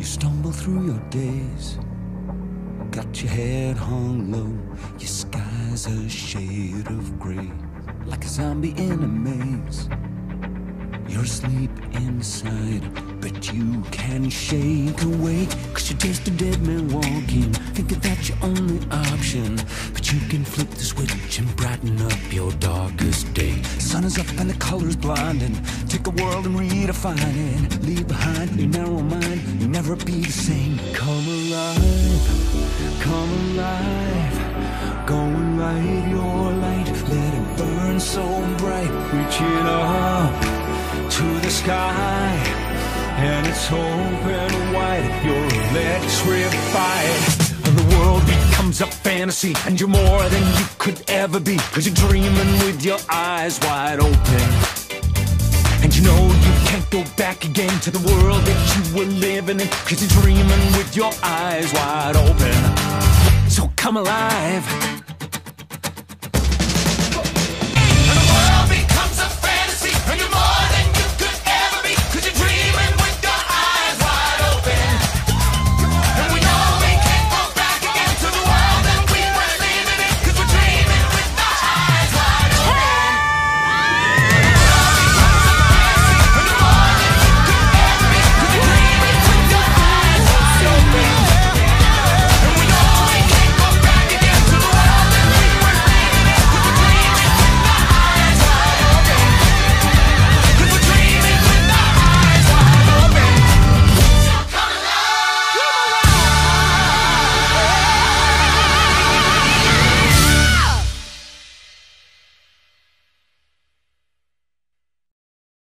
You stumble through your days, got your head hung low, your sky's a shade of gray, like a zombie in a maze. You're asleep inside, but you can shake awake, 'cause you're just a dead man walking, thinking that's your only option. But you can flip the switch and brighten up your darkest day. Sun is up and the color's blinding. Take a world and redefine it. Leave behind your narrow mind, you'll never be the same. Come alive, come alive. Go and light your light, let it burn so bright. Reaching up to the sky, and it's open wide. You're electrified. The world becomes a fantasy, and you're more than you could ever be, 'cause you're dreaming with your eyes wide open. And you know you can't go back again to the world that you were living in, 'cause you're dreaming with your eyes wide open. So come alive.